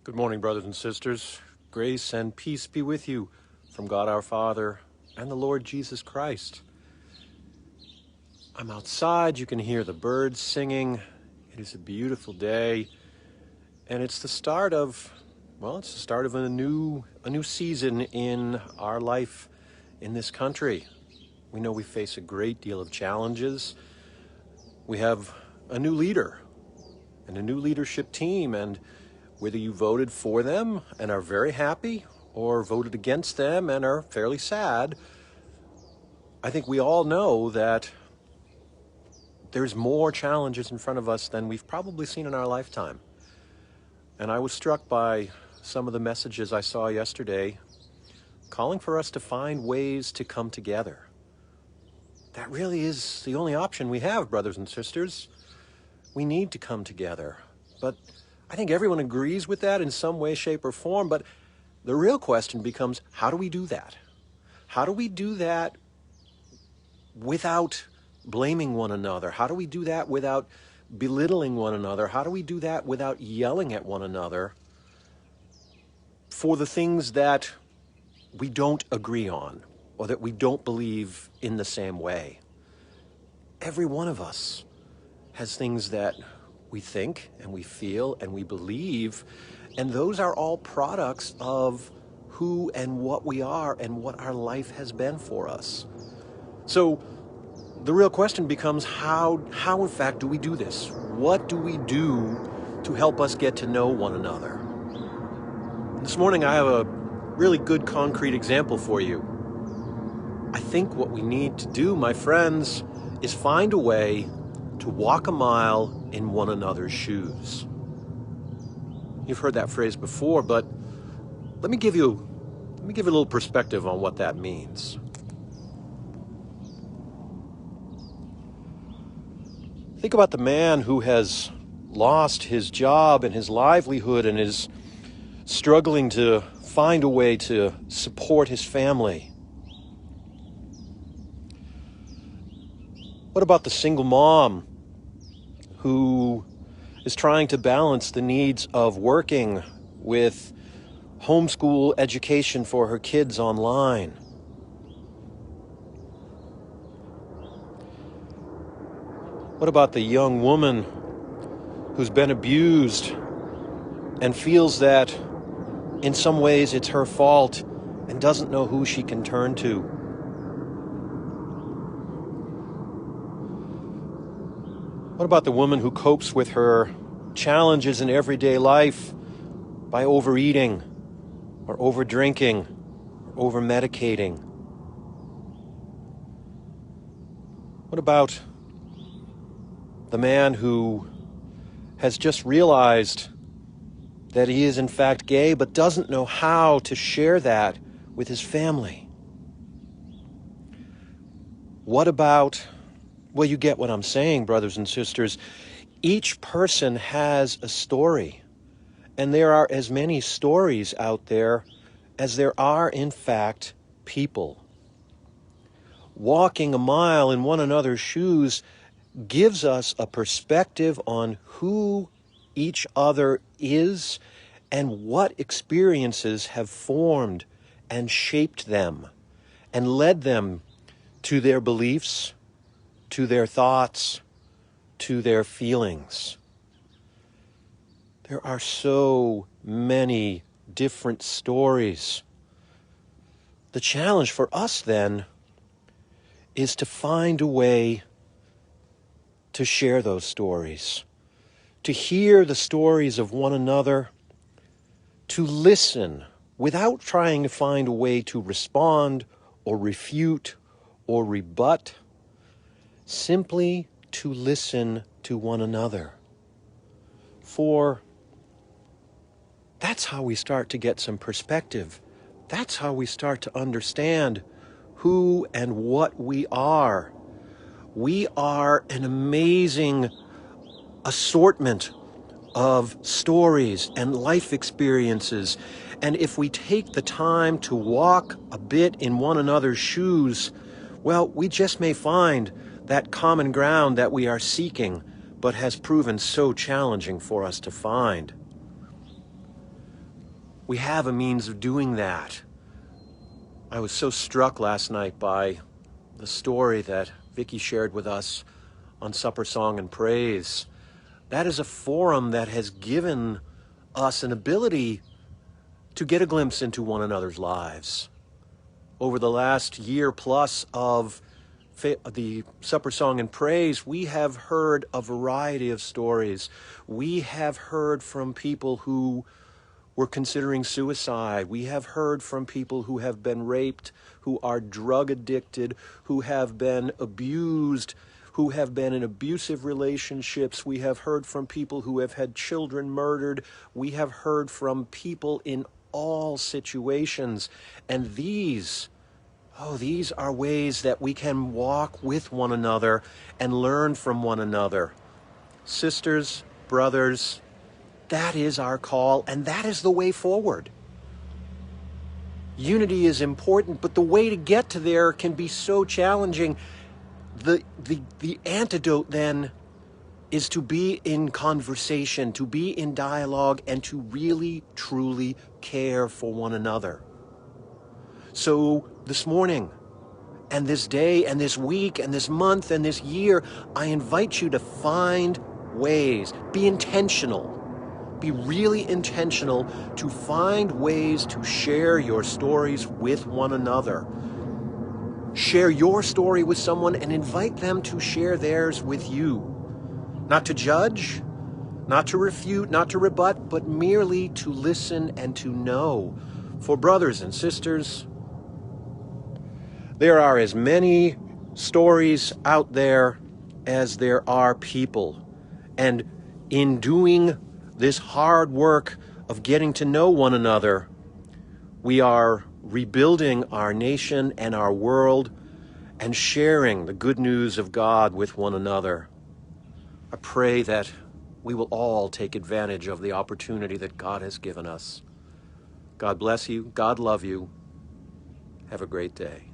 Good morning, brothers and sisters. Grace and peace be with you from God our Father and the Lord Jesus Christ. I'm outside. You can hear the birds singing. It is a beautiful day, and it's the start of, a new season in our life in this country. We know we face a great deal of challenges. We have a new leader and a new leadership team, and whether you voted for them and are very happy or voted against them and are fairly sad, I think we all know that there's more challenges in front of us than we've probably seen in our lifetime. And I was struck by some of the messages I saw yesterday calling for us to find ways to come together. That really is the only option we have, brothers and sisters. We need to come together. But I think everyone agrees with that in some way, shape, or form. But the real question becomes, how do we do that? How do we do that without blaming one another? How do we do that without belittling one another? How do we do that without yelling at one another for the things that we don't agree on or that we don't believe in the same way? Every one of us has things that we think and we feel and we believe, and those are all products of who and what we are and what our life has been for us. So the real question becomes, how in fact do we do this? What do we do to help us get to know one another? This morning I have a really good concrete example for you. I think what we need to do, my friends, is find a way to walk a mile in one another's shoes. You've heard that phrase before, but let me give you a little perspective on what that means. Think about the man who has lost his job and his livelihood and is struggling to find a way to support his family. What about the single mom who is trying to balance the needs of working with homeschool education for her kids online? What about the young woman who's been abused and feels that in some ways it's her fault and doesn't know who she can turn to? What about the woman who copes with her challenges in everyday life by overeating or overdrinking or overmedicating? What about the man who has just realized that he is in fact gay but doesn't know how to share that with his family? What about, well, you get what I'm saying, brothers and sisters. Each person has a story, and there are as many stories out there as there are, in fact, people. Walking a mile in one another's shoes gives us a perspective on who each other is and what experiences have formed and shaped them and led them to their beliefs, to their thoughts, to their feelings. There are so many different stories. The challenge for us then is to find a way to share those stories, to hear the stories of one another, to listen without trying to find a way to respond or refute or rebut, simply to listen to one another. For that's how we start to get some perspective. That's how we start to understand who and what we are. We are an amazing assortment of stories and life experiences. And if we take the time to walk a bit in one another's shoes, well, we just may find that common ground that we are seeking, but has proven so challenging for us to find. We have a means of doing that. I was so struck last night by the story that Vicky shared with us on Supper Song and Praise. That is a forum that has given us an ability to get a glimpse into one another's lives. Over the last year plus of the Supper Song and Praise, we have heard a variety of stories. We have heard from people who were considering suicide. We have heard from people who have been raped, who are drug addicted, who have been abused, who have been in abusive relationships. We have heard from people who have had children murdered. We have heard from people in all situations. And these are ways that we can walk with one another and learn from one another. Sisters, brothers, that is our call, and that is the way forward. Unity is important, but the way to get to there can be so challenging. The antidote then is to be in conversation, to be in dialogue, and to really, truly care for one another. So this morning, and this day, and this week, and this month, and this year, I invite you to find ways, be intentional, be really intentional to find ways to share your stories with one another. Share your story with someone and invite them to share theirs with you. Not to judge, not to refute, not to rebut, but merely to listen and to know. For brothers and sisters, there are as many stories out there as there are people. And in doing this hard work of getting to know one another, we are rebuilding our nation and our world and sharing the good news of God with one another. I pray that we will all take advantage of the opportunity that God has given us. God bless you. God love you. Have a great day.